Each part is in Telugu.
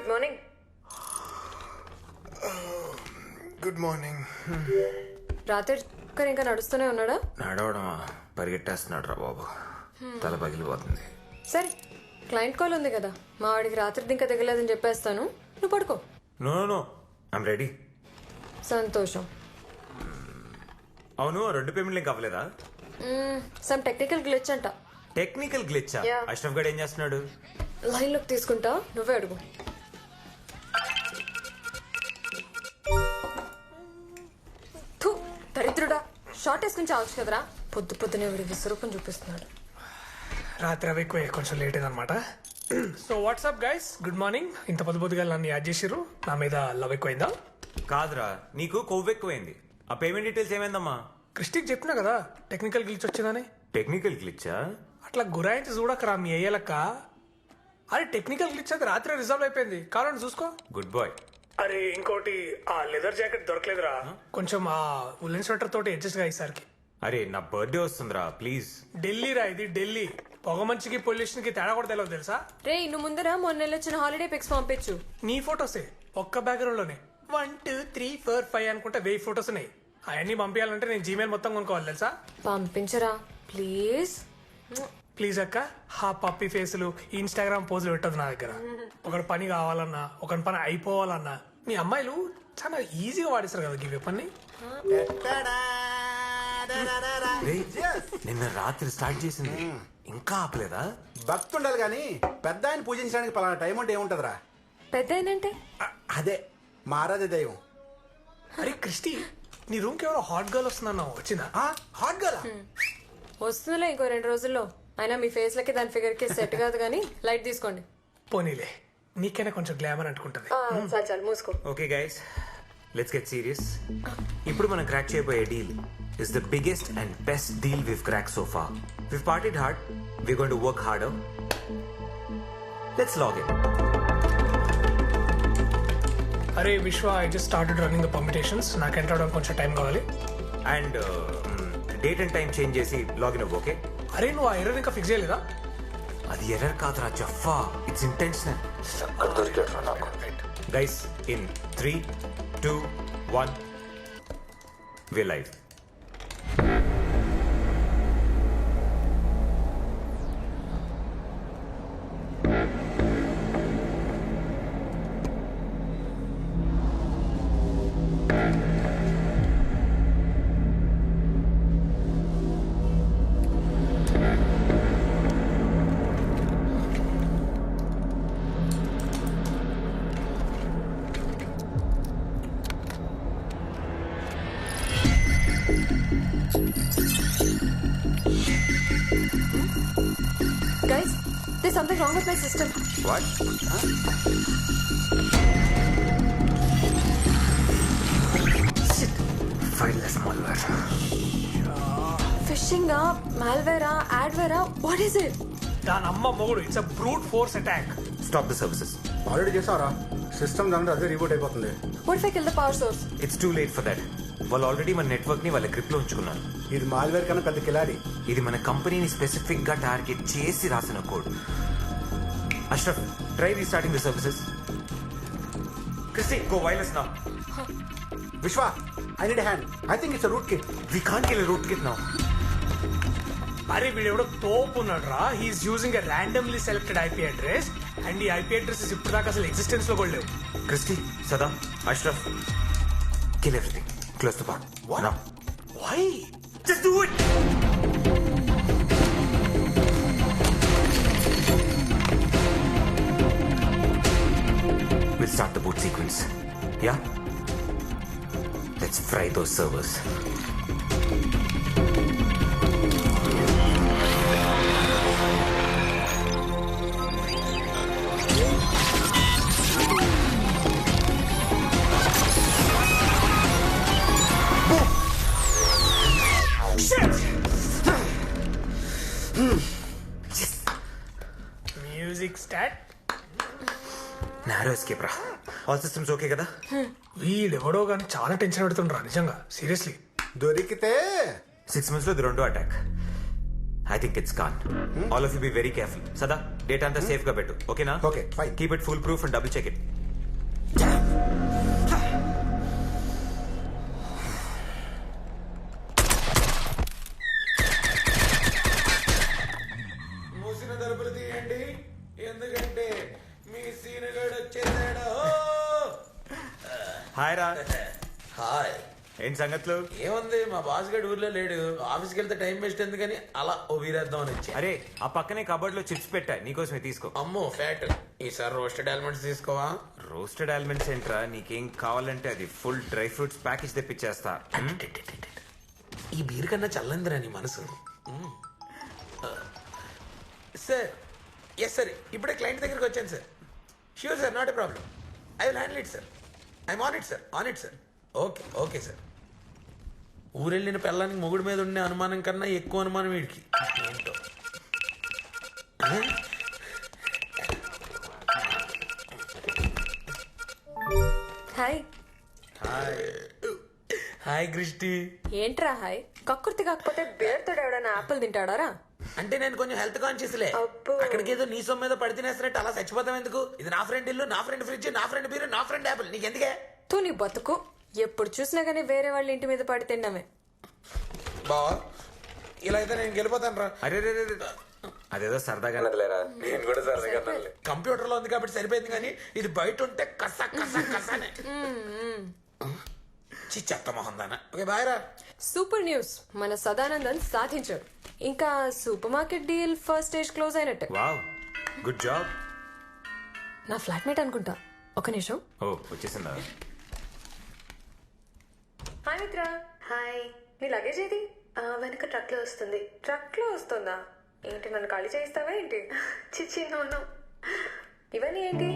Good morning. Good morning. రాత్రి ఇంకా నడుస్తూనే ఉన్నాడా? నడవడమా, పరిగెట్టేస్తున్నాడు రా బాబు. తల పగిలిపోతుంది. సరే, క్లయింట్ కాల్ ఉంది కదా, మా వాడికి రాత్రి ఇంకా తగ్గలేదని చెప్పేస్తాను, నువ్వు పడుకో. No no, I'm ready. సంతోషం. అవును, 2 పేమెంట్లు ఇంకా అవ్వలేదా? సమ్ టెక్నికల్ గ్లిచ్ అంట. టెక్నికల్ గ్లిచ్చా? Yeah. అష్రఫ్ గడ్ ఏం చేస్తున్నాడు? లైన్లోకి తీసుకుంటా, నువ్వే అడుగు. థు, దరిద్రుడా, షార్ట్ వేసుకుని చావచ్చు కదరా. పొద్దునే వీడి విశ్వరూపం చూపిస్తున్నాడు. రాత్రి అవి ఎక్కువ, కొంచెం లేట్ అయిందనమాట. So WhatsApp guys, good morning. ఇంత పొద్దుగా నన్ను యాడ్ చేసిర్రు, నా మీద లవ్ ఎక్కువైందా? కాదురా, నీకు కొవ్వు ఎక్కువైంది. ఆ పేమెంట్ డీటెయిల్స్ ఏమైందమ్మా? క్రిస్టిక్ చెప్పినా కదా టెక్నికల్ గ్లిచ్ వచ్చిందని. టెక్నికల్ గ్లిచ్చా? అట్లా గురాయించి చూడకరా మీ అయ్యలక్క. అరే టెక్నికల్ గ్లిచ్ అది రాత్రి రిజర్వ్ అయిపోయింది, కావాలని చూసుకో. Good bye. అరే ఇంకోటి, ఆ లెదర్ జాకెట్ దొరకలేదురా, కొంచెం ఆ ఉలెన్ స్వెటర్ తోటి అడ్జస్ట్ గా ఈసారికి. అరే నా బర్త్డే వస్తుందిరా, ప్లీజ్. ఢిల్లీ రా ఇది, ఢిల్లీ. పొగ మంచికి పొల్యూషన్ కి తేడా కూడా తెలియదు తెలుసా? రే, ఇನ್ನು ముందర మొన్న వచ్చిన హాలిడే పిక్స్ పంపించు. నీ ఫొటోసే ఒక్క బ్యాక్గ్రౌండ్ లోనే 1 2 3 4 5 అనుకుంటా 1000 ఫొటోస్ ఉన్నాయి. అవన్నీ పంపించాలంటే నేను జీమెయిల్ మొత్తం కొనుక్కోవాలి తెలుసా? పంపించరా ప్లీజ్. ప్లీజ్ అక్క, హా పప్పి ఫేసులు ఇన్స్టాగ్రామ్ పోజులు పెట్టదు నా దగ్గర. ఒకటి పని కావాలన్నా, ఒకటి పని అయిపోవాలన్నా మీ అమ్మాయిలు చాలా ఈజీగా వాడిస్తారు కదా గివ్ పని. రేయ్, నిన్న రాత్రి స్టార్ట్ చేసింది, ఇంకా ఆపలేదా? భక్తి ఉండాలి కానీ పెద్ద ఆయన పూజించడానికి పలానా టైం అంటే ఏముంటదిరా? పెద్ద ఏంటంటే అదే మా ఆరాధ్య దైవం. అరే క్రిస్టి, నీ రూమ్ కి ఎవరో హాట్ గర్ల్ వస్తుందన్నావు, వచ్చిందా? హాట్ గర్ల్ వస్తుందిలే ఇంకో 2 రోజుల్లో. అయినా మీ ఫేస్ లకి దాని ఫిగర్ కి సెట్ కాదు కానీ లైట్ తీసుకోండి. పోనీలే, నీకైనా కొంచెం గ్లామర్ అంటుకుంటది. చాలు మూసుకో. Okay guys, let's get serious. ఇప్పుడు మనం క్రాక్ చేయబోయే deal is the biggest and best deal we've cracked so far. We've partied hard, we're going to work harder. Let's log in. అరే విశ్వ, I just started running the permutations. నాకు ఎంటర్ అవడానికి కొంచెం టైం కావాలి. And date and time change చేసి లాగిన్ అవ్వు, ఓకే? అరే నువ్వు ఆ ఎర్రర్ ఇంకా ఫిక్స్ చేయలేదా? అది ఎర్రర్ కాదురా జఫా, it's intentional. Guys, in 3 2 1 we're live. Guys, there's something wrong with my system. What? Shit. Fileless malware. Phishing, malware, adware, what is it? దాని అమ్మ మొగుడు, it's a brute force attack. Stop the services. Already చేసావరా? సిస్టమ్ దాంట్లో అదే రీబూట్ అయిపోతుంది. What if I kill the power source? It's too late for that. వాళ్ళు ఆల్రెడీ మన నెట్వర్క్ ని వాళ్ళ గ్రిప్ లో ఉంచుకున్నారు. ఇది మాల్వేర్ కన్నా పెద్ద కిలాడి. ఇది మన కంపెనీని స్పెసిఫిక్ గా టార్గెట్ చేసి రాసిన code. Ashraf, try restarting the services. Christie, go wireless now. Vishwa, I need hand. I think it's root kit. We can't kill root kit now. అరే వీడు ఎవడో తోపు ఉన్నాడు రా. He's using a randomly selected IP address and ఈ ఐపీ అడ్రసెస్ ఇప్పుడు దాకా అసలు ఎగ్జిస్టెన్స్ లో కూడా లేవు. Christie, Sada, Ashraf, kill everything. Close the bar. What? Now. Why? Just do it! We'll start the boot sequence. Yeah? Let's fry those servers. Music start. Narrow escape రా. ఆల్ సిస్టమ్స్ ఓకే కదా? వీడెవడో కానీ చాలా టెన్షన్ పెడుతుండ్రా నిజంగా, సీరియస్లీ. దొరికితే 6 months లో ఇది రెండో attack. I think it's con. All of you be very careful. Sada, data అంతా సేఫ్ గా పెట్టు, ఓకేనా? Okay, fine. Keep it full proof and double check it. Hi రా. హాయ్. ఏంటి సంగతులు? ఏముంది, మా బాస్ గడు ఊర్లో లేడు. ఆఫీస్కి వెళ్తే టైం వేస్ట్ ఎందుకని అలా ఓ వీరేద్దాం అని వచ్చి. అరే ఆ పక్కనే కబోర్డ్ లో చిప్స్ పెట్టా, నీకోసమే తీసుకో. అమ్మో ఫ్యాట్. ఈసారి రోస్టెడ్ ఆల్మండ్స్ తీసుకోవా? రోస్టెడ్ ఆల్మండ్స్ ఏంట్రా, నీకేం కావాలంటే అది ఫుల్ డ్రై ఫ్రూట్స్ ప్యాకేజ్ తెప్పించేస్తా. ఈ బీర్ కన్నా చల్లందిరా నీ మనసు. సార్, ఎస్ సార్, ఇప్పుడే క్లయింట్ దగ్గరికి వచ్చాను sir. Sure sir, not a problem. I will handle it sir. I'm on it sir, on it sir. Okay okay sir. ఊరెళ్ళిన పిల్లానికి మొగుడు మీద ఉండే అనుమానం కన్నా ఎక్కువ అనుమానం వీడికి. ఏంటో. హాయ్. Hi Christie. ఏంట్రా హాయ్? కక్కుర్తి కాకపోతే బేర్తో ఎవడన్నా ఆపిల్ తింటాడారా? అంటే నేను కొంచెం హెల్త్ కాన్షియస్లే. అబ్బో. అక్కడికి ఏదో నీ సొమ్ము మీద పడి తినేస్తున్నట్టు అలా చచ్చిపోతాం ఎందుకు? ఇది నా ఫ్రెండ్ ఇల్లు, నా ఫ్రెండ్ ఫ్రిడ్జ్, నా ఫ్రెండ్ బీరు, నా ఫ్రెండ్ యాపిల్. నీకు ఎందుకే? తూ నీ బతుకు. ఎప్పుడు చూసినా గానీ వేరే వాళ్ళ ఇంటి మీద పడి తిండమే. బావా, ఇలా అయితే నేను గెలిపోతాను రా. అరే రే రే రే. అదేదో సరదాగా అన్నదిలేరా. నేను కూడా సరదాగా కంప్యూటర్ లో ఉంది కాబట్టి సరిపోయింది, కానీ ఇది బయట ఉంటే కస కస కసనే. చెత్త మొహం దానా. ఓకే బాయ్ రా. సూపర్ న్యూస్, మన సదానందన్ సాధించాడు. ఇంకా super market deal first stage close అయినట్టే. Wow, good job. నా ఫ్లాట్మేట్ అనుకుంటా. ఒక నిమిషం. ఓ వచ్చేసిందా? హాయ్ మిత్ర. హాయ్. నీ లగేజ్ ఏది? వెనక ట్రక్ లో వస్తుంది. ట్రక్ లో వస్తుందా? ఏంటి, నన్ను ఖాళీ చేయిస్తావా ఏంటి? చిచ్చి నో. ఇవన్నీ ఏంటి?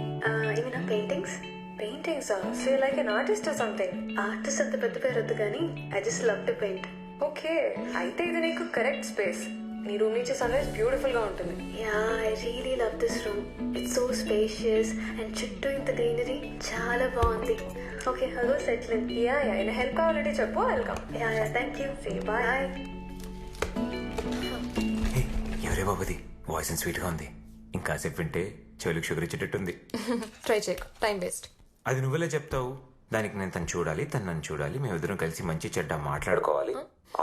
ఇవి నా paintings. Paintings. So like an artist or something. Artist అంత పెద్ద పేరు వద్దు కానీ I just love to paint. Okay, అయితే ఇది నీకు కరెక్ట్ స్పేస్. నీ రూమ్ నుంచి సన్ రైజ్ బ్యూటిఫుల్ గా ఉంటుంది. Yeah, I really love this room. It's so spacious and చుట్టూ ఇంత గ్రీనరీ చాలా బాగుంది. Okay, hello settle. Yeah yeah, నేను హెల్ప్ కావాలంటే చెప్పు, welcome. Yeah thank you. Bye. ఎవరే బాబుది? వాయిస్ స్వీట్ గా ఉంది. ఇంకాసేపు వింటే చెవులకు షుగర్ ఇచ్చేటట్టుంది. ట్రై చేయకు, టైం వేస్ట్. అది నువ్వెలా చెప్తావు? దానికి నేను తను చూడాలి, తను నన్ను చూడాలి, మేమిద్దరం కలిసి మంచి చెడ్డ మాట్లాడుకోవాలి.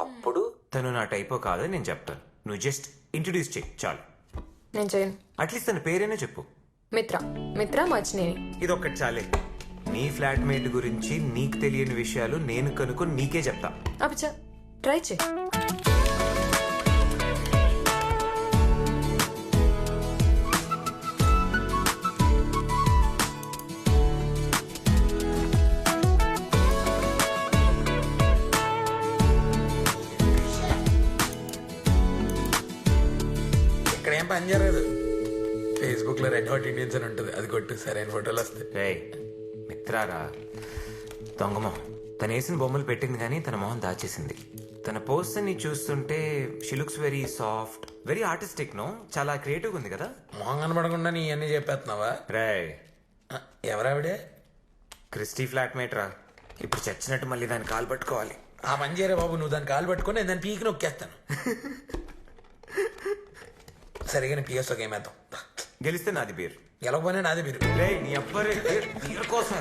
అప్పుడు తను నా టైపో కాదని నేను చెప్తాను. నువ్వు జస్ట్ ఇంట్రడ్యూస్ చేయి చాలు. నేను చేయను. అట్లీస్ట్ తన పేరైనా చెప్పు. మిత్ర మచ్చినేని. ఇదొక్కటి చాలే. నీ ఫ్లాట్మేట్ గురించి నీకు తెలియని విషయాలు నేను కనుక్కొని నీకే చెప్తా. అబ్బా, ట్రై చేయి. ఇక్కడ ఏం పని జరగదు. ఫేస్బుక్ లో రెడ్ హాట్ ఇండియన్స్ అని ఉంటుంది, అది కొట్టు, సరైన ఫోటోలు వస్తాయి. రే మిత్రారా, దొంగమోహం. తను వేసిన బొమ్మలు పెట్టింది కానీ తన మొహం దాచేసింది. తన పోస్ట్ ని చూస్తుంటే she looks very soft, very artistic. No, చాలా క్రియేటివ్ ఉంది కదా. మొహం కనబడకుండా నీ అన్ని చెప్పేస్తున్నావా? రే ఎవరావిడే? క్రిస్టీ ఫ్లాట్మేట్ రా. ఇప్పుడు చచ్చినట్టు మళ్ళీ దాన్ని కాలు పట్టుకోవాలి. ఆ పని చేయరా బాబు, నువ్వు దాన్ని కాలు పట్టుకొని నేను దాన్ని పీకి నొక్కేస్తాను. సరిగా పిఎస్ ఒక ఏమేద్దాం. గెలిస్తే నాది బీర్, గెలవకపోయినా నాది మీరు. రే నీ అబ్బరే బీర్ కోసం